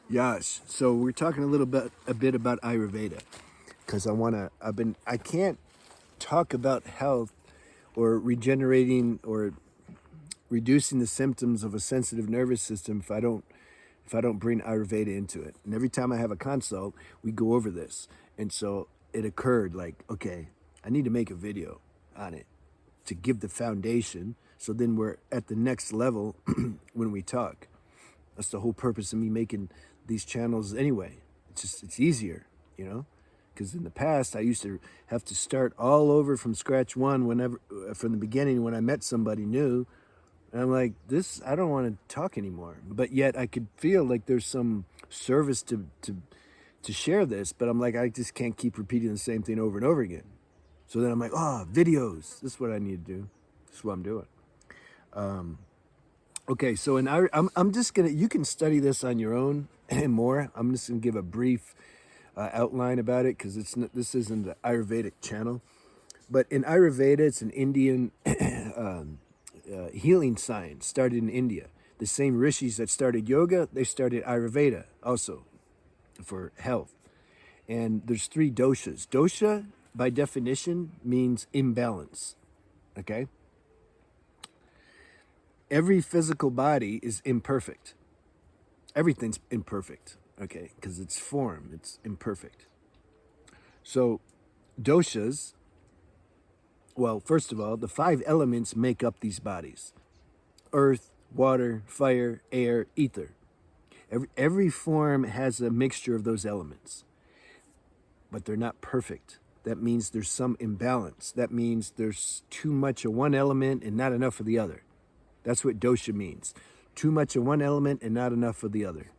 Yes. So we're talking a bit about Ayurveda because I can't talk about health or regenerating or reducing the symptoms of a sensitive nervous system if I don't bring Ayurveda into it. And every time I have a consult, we go over this. And so it occurred like, okay, I need to make a video on it to give the foundation. So then we're at the next level when we talk. That's the whole purpose of me making these channels anyway. It's easier, you know? Because in the past, I used to have to start all over from scratch from the beginning when I met somebody new. And I'm like, I don't want to talk anymore. But yet I could feel like there's some service to share this. But I'm like, I just can't keep repeating the same thing over and over again. So then I'm like, videos. This is what I need to do. This is what I'm doing. Okay, so I'm just gonna. You can study this on your own and more. I'm just gonna give a brief outline about it because this isn't an Ayurvedic channel, but in Ayurveda, it's an Indian healing science started in India. The same rishis that started yoga, they started Ayurveda also for health. And there's three doshas. Dosha, by definition, means imbalance. Okay, every physical body is imperfect. Everything's imperfect, okay, because it's form, it's imperfect. So, doshas, well, first of all, the five elements make up these bodies: earth, water, fire, air, ether. Every form has a mixture of those elements, but they're not perfect. That means there's some imbalance. That means there's too much of one element and not enough of the other. That's what dosha means. Too much of one element and not enough of the other.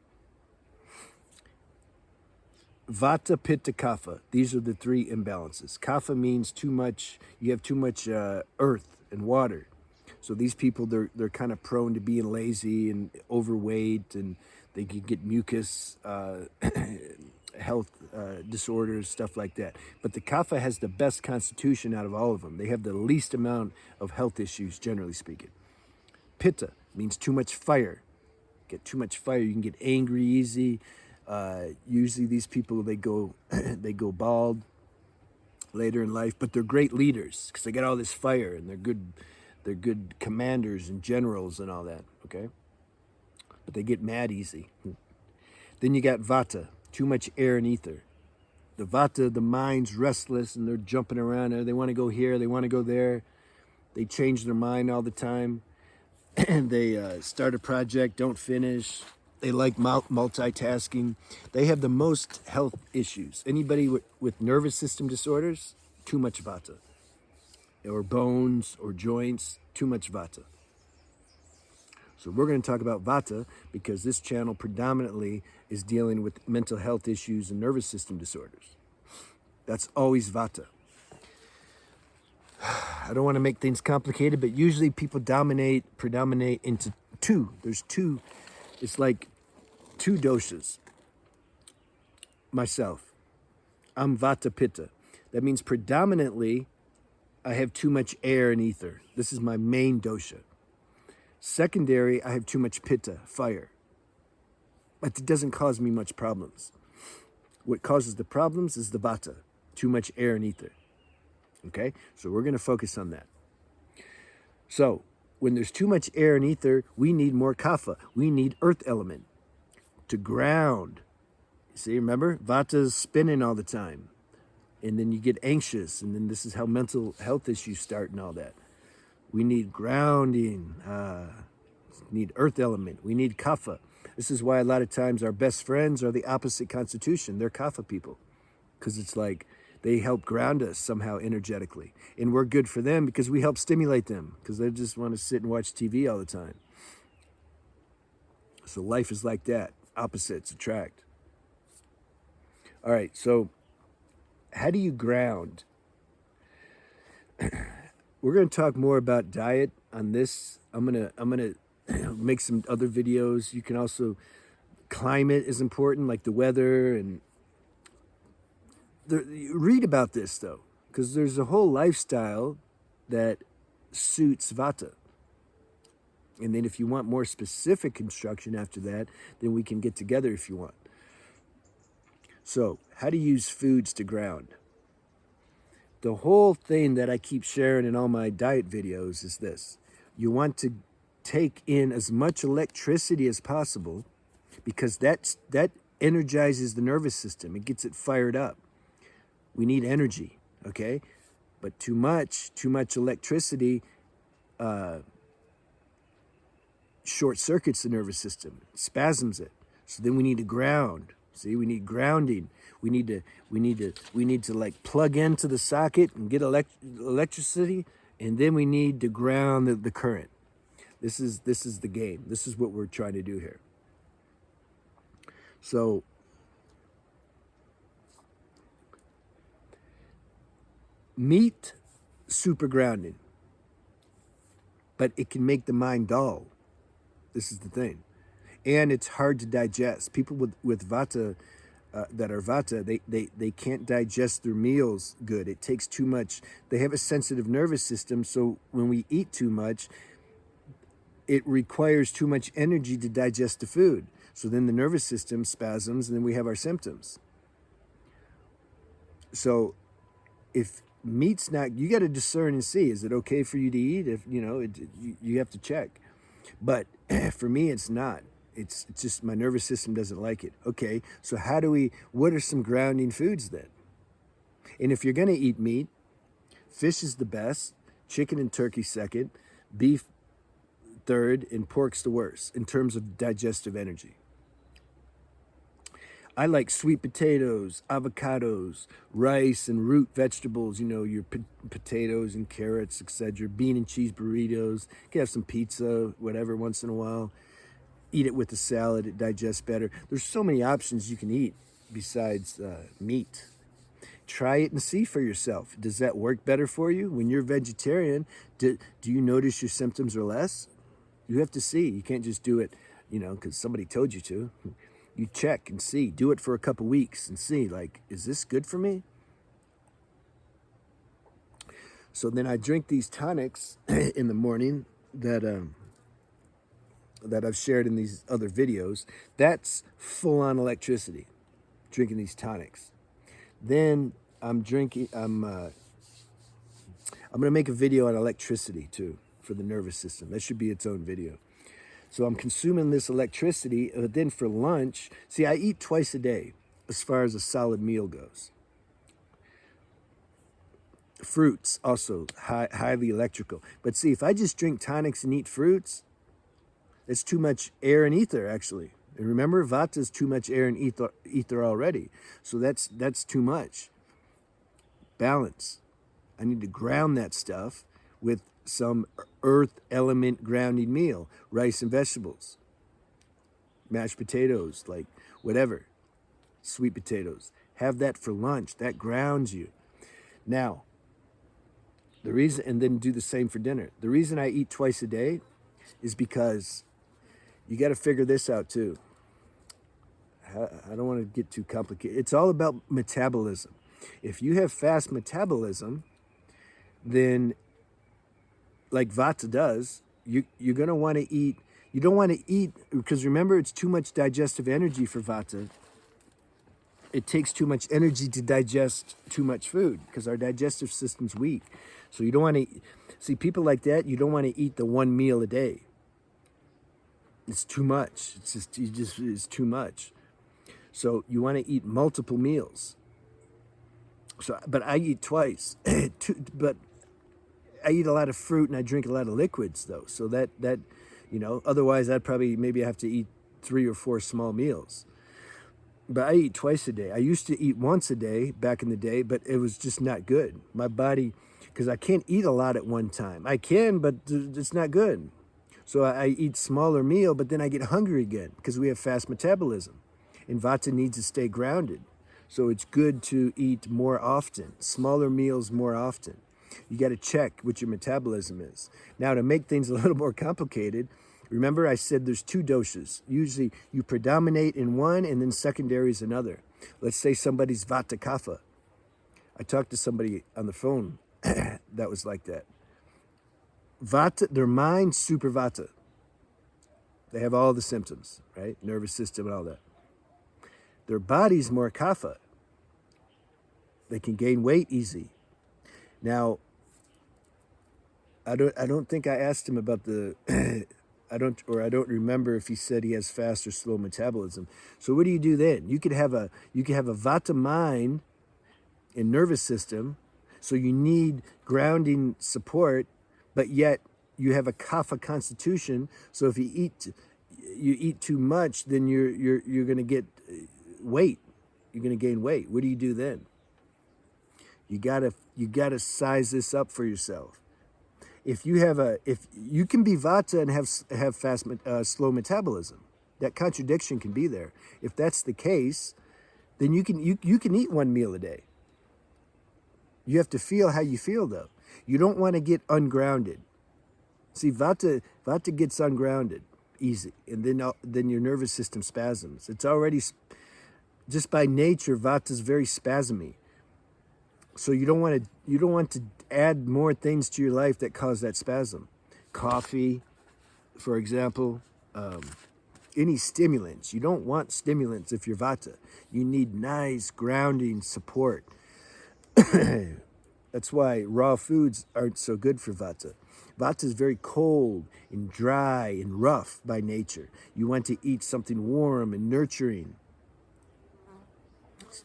Vata, Pitta, Kapha. These are the three imbalances. Kapha means too much. You have too much earth and water. So these people, they're kind of prone to being lazy and overweight, and they can get mucus, health disorders, stuff like that. But the Kapha has the best constitution out of all of them. They have the least amount of health issues, generally speaking. Pitta means too much fire. Get too much fire, you can get angry easy. Usually these people, they go they go bald later in life, but they're great leaders because they got all this fire and they're good commanders and generals and all that, okay? But they get mad easy. Then you got Vata, too much air and ether. The Vata, the mind's restless and they're jumping around. They want to go here, they want to go there. They change their mind all the time. And they start a project, don't finish. They like multitasking. They have the most health issues. Anybody with nervous system disorders, too much Vata. Or bones or joints, too much Vata. So we're going to talk about Vata because this channel predominantly is dealing with mental health issues and nervous system disorders. That's always Vata. I don't want to make things complicated, but usually people predominate into two. There's two. It's like two doshas. Myself, I'm Vata Pitta. That means predominantly I have too much air and ether. This is my main dosha. Secondary, I have too much Pitta, fire. But it doesn't cause me much problems. What causes the problems is the Vata, too much air and ether. Okay, so we're going to focus on that. So when there's too much air and ether, we need more kapha. We need earth element to ground. See, remember? Vata's spinning all the time. And then you get anxious. And then this is how mental health issues start and all that. We need grounding. Need earth element. We need kapha. This is why a lot of times our best friends are the opposite constitution. They're kapha people. Because it's like they help ground us somehow energetically. And we're good for them because we help stimulate them. Because they just want to sit and watch TV all the time. So life is like that. Opposites attract. All right, so how do you ground? We're going to talk more about diet on this. I'm gonna make some other videos. You can also, climate is important, like the weather, and read about this though, because there's a whole lifestyle that suits Vata. And then if you want more specific instruction after that, then we can get together if you want. So, how to use foods to ground. The whole thing that I keep sharing in all my diet videos is this. You want to take in as much electricity as possible because that energizes the nervous system. It gets it fired up. We need energy, okay? But too much electricity short circuits the nervous system, spasms it. So then we need to ground. See, we need grounding. We need to like plug into the socket and get electricity, and then we need to ground the current. This is the game. This is what we're trying to do here. So meat, super grounding, but it can make the mind dull. This is the thing. And it's hard to digest. People with Vata, that are Vata, they can't digest their meals good. It takes too much. They have a sensitive nervous system, so when we eat too much, it requires too much energy to digest the food. So then the nervous system spasms, and then we have our symptoms. So if meat's not, you got to discern and see, is it okay for you to eat? If you have to check. But for me, it's not. It's just my nervous system doesn't like it. Okay, so what are some grounding foods then? And if you're going to eat meat, fish is the best, chicken and turkey second, beef third, and pork's the worst in terms of digestive energy. I like sweet potatoes, avocados, rice and root vegetables, your potatoes and carrots, etc. Bean and cheese burritos. You can have some pizza, whatever, once in a while. Eat it with a salad, it digests better. There's so many options you can eat besides meat. Try it and see for yourself. Does that work better for you? When you're vegetarian, do you notice your symptoms are less? You have to see. You can't just do it, because somebody told you to. You check and see. Do it for a couple weeks and see, is this good for me? So then I drink these tonics in the morning that I've shared in these other videos. That's full-on electricity, drinking these tonics. Then I'm going to make a video on electricity too for the nervous system. That should be its own video. So I'm consuming this electricity, but then for lunch, see, I eat twice a day as far as a solid meal goes. Fruits also highly electrical. But see, if I just drink tonics and eat fruits, it's too much air and ether, actually. And remember, Vata is too much air and ether already. So that's too much. Balance. I need to ground that stuff with some earth element grounding meal. Rice and vegetables. Mashed potatoes, whatever. Sweet potatoes. Have that for lunch. That grounds you. Now, and then do the same for dinner. The reason I eat twice a day is because you got to figure this out too. I don't want to get too complicated. It's all about metabolism. If you have fast metabolism, then like Vata does, you're going to want to eat. You don't want to eat, because remember, it's too much digestive energy for Vata. It takes too much energy to digest too much food because our digestive system's weak. So you don't want to see people like that. You don't want to eat the one meal a day. It's too much. It's too much. So you want to eat multiple meals. But I eat twice. But I eat a lot of fruit and I drink a lot of liquids though. So that otherwise I'd maybe have to eat 3 or 4 small meals. But I eat twice a day. I used to eat once a day back in the day, but it was just not good. My body, because I can't eat a lot at one time. I can, but it's not good. So I eat smaller meal, but then I get hungry again because we have fast metabolism. And Vata needs to stay grounded. So it's good to eat more often, smaller meals more often. You got to check what your metabolism is. Now, to make things a little more complicated, remember I said there's 2 doshas. Usually you predominate in one and then secondary is another. Let's say somebody's Vata Kapha. I talked to somebody on the phone that was like that. Vata, their mind, super Vata. They have all the symptoms, right? Nervous system and all that. Their body's more kapha. They can gain weight easy. Now, I don't think I asked him about the I don't remember if he said he has fast or slow metabolism. So what do you do then? You could have a Vata mind and nervous system, so you need grounding support, but yet you have a kapha constitution. So if you eat too much, then you're going to get weight. You're going to gain weight. What do you do then? You gotta size this up for yourself. If you can be Vata and have fast slow metabolism, that contradiction can be there. If that's the case, then you can eat one meal a day. You have to feel how you feel though. You don't want to get ungrounded. See, Vata gets ungrounded easy, and then your nervous system spasms. It's already just by nature, Vata's very spasmy. So you don't want to add more things to your life that cause that spasm. Coffee, for example, any stimulants. You don't want stimulants if you're Vata. You need nice grounding support. That's why raw foods aren't so good for Vata. Vata is very cold and dry and rough by nature. You want to eat something warm and nurturing,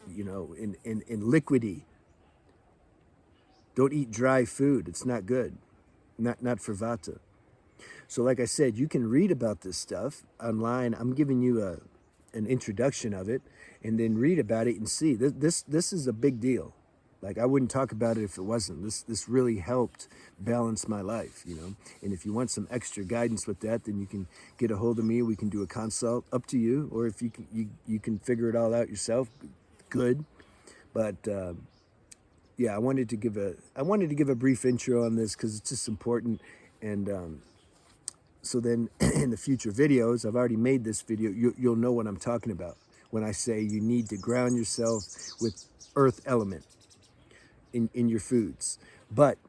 and liquidy. Don't eat dry food. It's not good. Not for Vata. So like I said, you can read about this stuff online. I'm giving you an introduction of it, and then read about it and see. This is a big deal. Like, I wouldn't talk about it if it wasn't. This really helped balance my life, And if you want some extra guidance with that, then you can get a hold of me. We can do a consult. Up to you. Or if you can figure it all out yourself, good. But yeah, I wanted to give a brief intro on this because it's just important. And so then in the future videos, I've already made this video. You'll know what I'm talking about when I say you need to ground yourself with earth element in your foods, but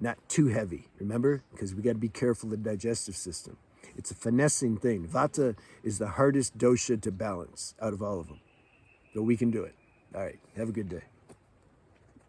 not too heavy, remember? Because we got to be careful of the digestive system. It's a finessing thing. Vata is the hardest dosha to balance out of all of them, but we can do it. All right, have a good day.